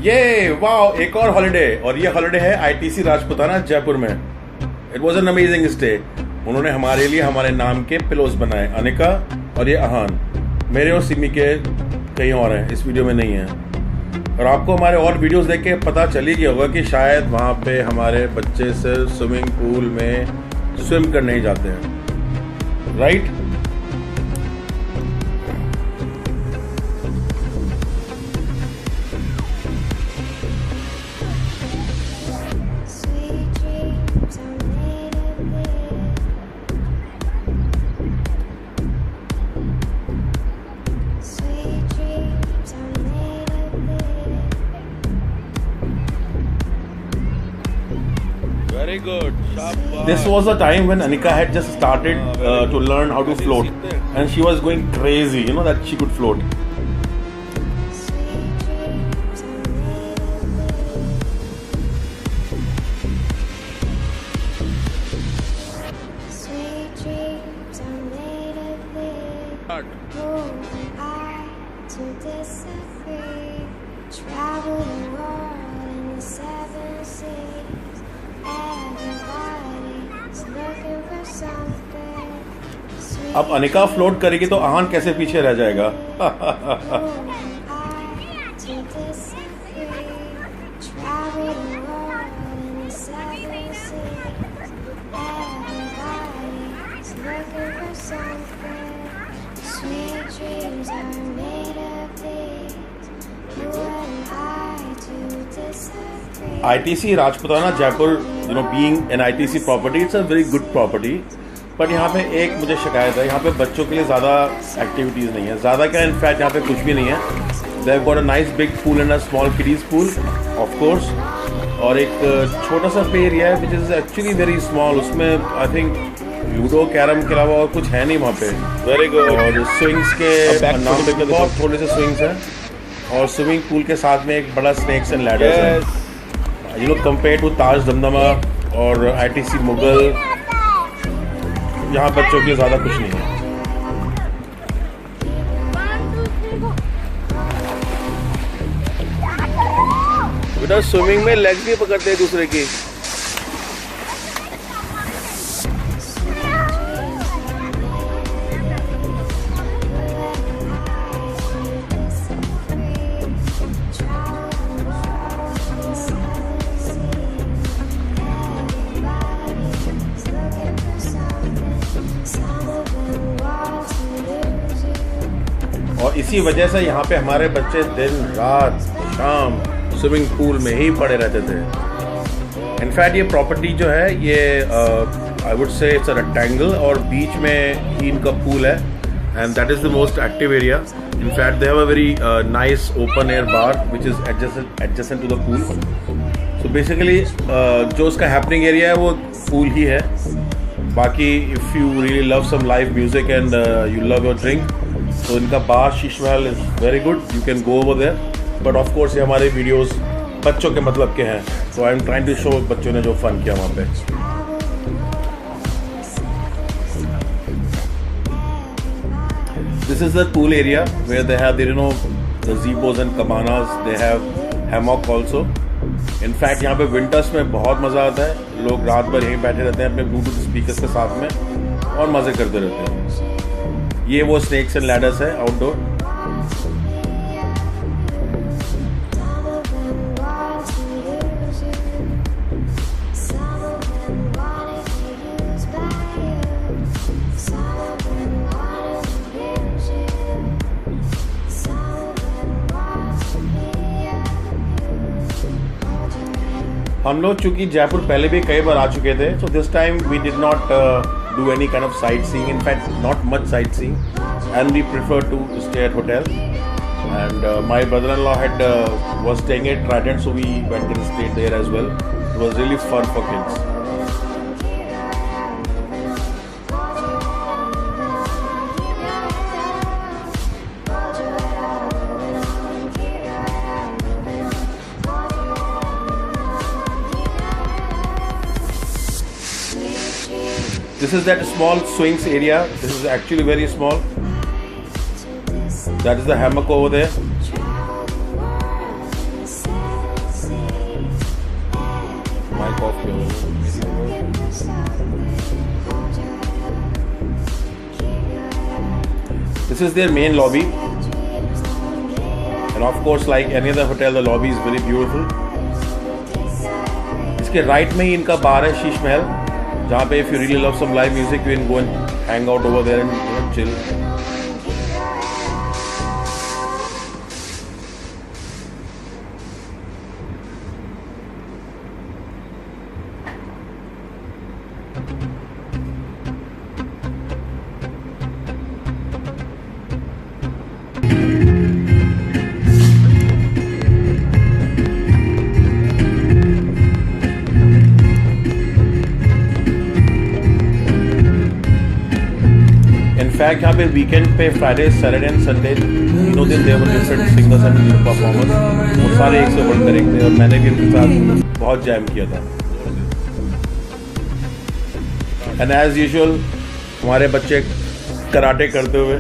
ये वाओ, एक और हॉलिडे, और ये हॉलिडे है आईटीसी राजपुताना जयपुर में। It was an amazing stay. उन्होंने हमारे लिए हमारे नाम के पिलोज बनाए, अनिका और ये अहान। मेरे और सिमी के कहीं और हैं, इस वीडियो में नहीं है। और आपको हमारे और वीडियोस देख के पता चल ही गया होगा कि शायद वहाँ पे हमारे बच्चे से स्विमिंग पूल में स्विम करने ही जाते हैं, right? Very good. This was a time when Anika had just started to learn how to float, and she was going crazy, you know, that she could float. अब Anika float करेगी तो आहान कैसे पीछे रह जाएगा? ITC Rajputana Jaipur, you know, being an ITC property, it's a very good property. But यहाँ पे एक मुझे शिकायत है, यहाँ पे बच्चों के लिए ज़्यादा एक्टिविटीज़ नहीं है। ज़्यादा क्या, इनफैक्ट यहाँ पे कुछ भी नहीं है। They have got a nice big pool and a small kiddies pool of course, और एक छोटा सा पे एरिया है which is actually very small. उसमें आई थिंक लूडो कैरम के अलावा और कुछ है नहीं वहाँ पे। Very good. और स्विंग्स के नाम पे बहुत थोड़े से स्विंग्स हैं, और स्विमिंग पूल के साथ में एक बड़ा स्नेक्स एंड लैडर्स है। यू नो, कंपेयर टू ताज दमदमा और ITC मुगल, यहाँ बच्चों के लिए ज़्यादा कुछ नहीं है। बेटा स्विमिंग में लेग भी पकड़ते हैं दूसरे की। और इसी वजह से यहाँ पे हमारे बच्चे दिन रात शाम स्विमिंग पूल में ही पड़े रहते थे। इनफैक्ट ये प्रॉपर्टी जो है ये I would say it's a rectangle, और बीच में ही इनका पूल है, and that is the most active area. In fact they have a very nice open air bar which is adjacent to the pool. So basically जो उसका happening area है वो पूल ही है। बाकी if you really love some live music and you love your drink, तो इनका bar Sheesh Mahal is very good, you can go over there. But of course ये हमारे वीडियोस बच्चों के मतलब के हैं, तो I am trying to show बच्चों ने जो फन किया वहाँ पे। This is the pool area where they have there, you know, gazebos and cabanas, they have hammock also. In fact यहाँ पे विंटर्स में बहुत मज़ा आता है। लोग रात भर यहीं बैठे रहते हैं अपने ब्लूटूथ स्पीकर्स के साथ में और मज़े करते रहते हैं। ये वो स्नेक्स एंड लैडर्स है आउटडोर। हम लोग चूंकि जयपुर पहले भी कई बार आ चुके थे, so this time we did not do any kind of sightseeing, in fact not much sightseeing, and we prefer to stay at hotel. And my brother-in-law had was staying at Trident, so we went and stayed there as well. It was really fun for kids. This is that small swings area. This is actually very small. That is the hammock over there. किया हुआ है। This is their main lobby, and of course, like any other hotel, the lobby is very beautiful. इसके right में ही इनका बार है शीश महल, जहाँ पे if you really love some live music, you can go and hang out over there and chill. In fact यहाँ पे weekend पे फ्राइडे सैटरडे एंड संडे तीनों दिन देवर डिफरेंट सिंगर्स एंड परफॉर्मर्स, वो सारे एक से बढ़कर एक थे और मैंने भी उनके साथ बहुत जैम किया था। एंड एज यूजुअल हमारे बच्चे कराटे करते हुए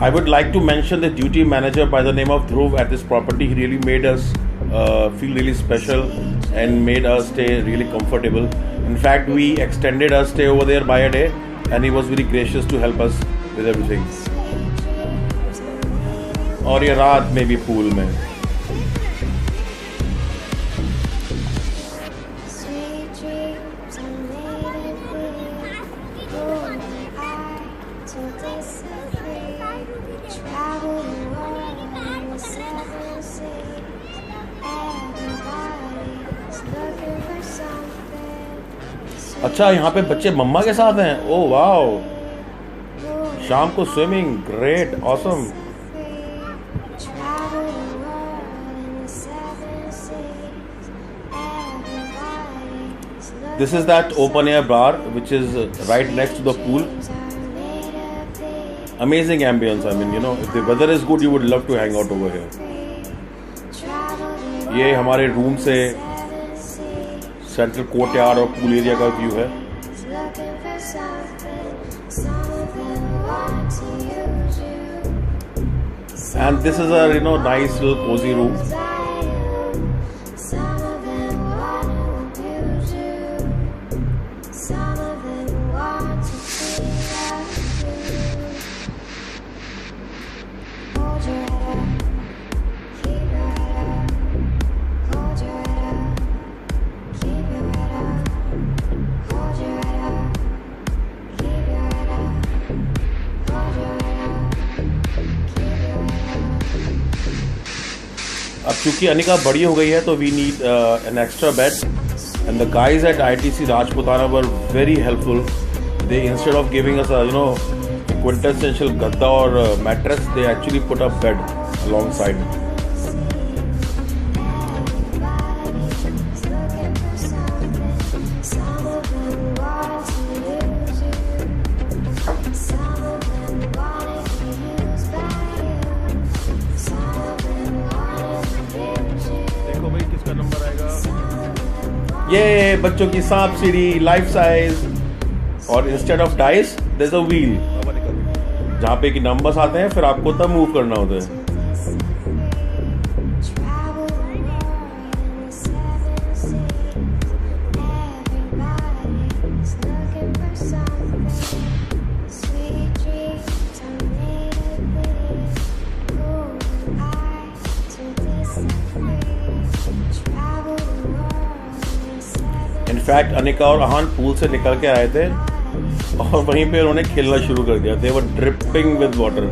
I would like to mention the duty manager by the name of Dhruv at this property. He really made us feel really special and made us stay really comfortable. In fact, we extended our stay over there by a day and he was very gracious to help us with everything. और ये रात में भी pool में अच्छा, यहाँ पे बच्चे मम्मा के साथ हैं। ओह वाओ, शाम को swimming, great, awesome. This is that open air bar which is right next to the pool. Amazing ambience. I mean, you know, if the weather is good, you would love to hang out over here. ये हमारे room से central courtyard और pool area का view है। And this is a nice little cozy room. अब चूंकि अनिका बड़ी हो गई है तो we need an extra bed and the guys at ITC Rajputana were very helpful. They instead of giving us quintessential gadda और mattress, they actually put a bed alongside. ये बच्चों की सांप सीढ़ी लाइफ साइज और instead of dice there is a wheel जहाँ पे कि नंबर्स आते हैं, फिर आपको तब मूव करना होता है. इनफैक्ट अनिका और अहान पूल से निकल के आए थे और वहीं पे उन्होंने खेलना शुरू कर दिया. दे वर ड्रिपिंग विद वाटर.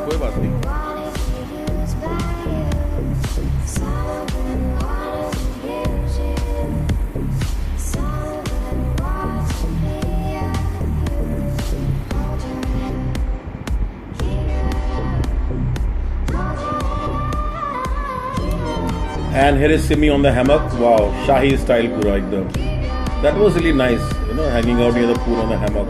कोई बात नहीं. And here is Simi on the hammock. Wow, Shahi style pura ekdam. That was really nice, you know, hanging out near the pool on the hammock.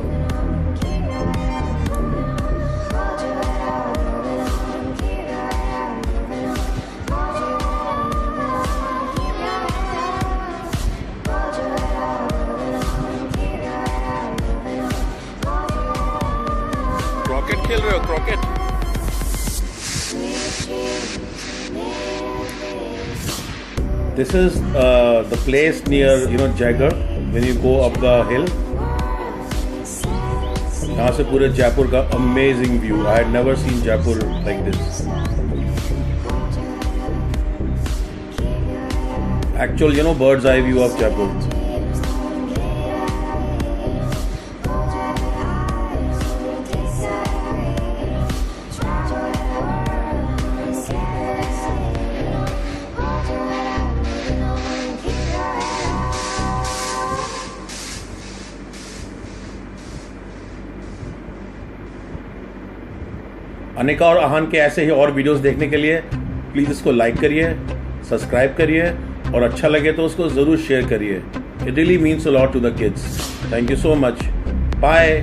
Croquet खेल रहे हो croquet? This is the place near, you know, Jaigarh, when you go up the hill. यहाँ से पूरे जयपुर का amazing view. I had never seen Jaipur like this. Actual, you know, bird's eye view of Jaipur. Anika और आहान के ऐसे ही और videos देखने के लिए प्लीज़ इसको लाइक करिए, सब्सक्राइब करिए और अच्छा लगे तो उसको ज़रूर शेयर करिए. It really means a lot to the kids. Thank you so much. Bye.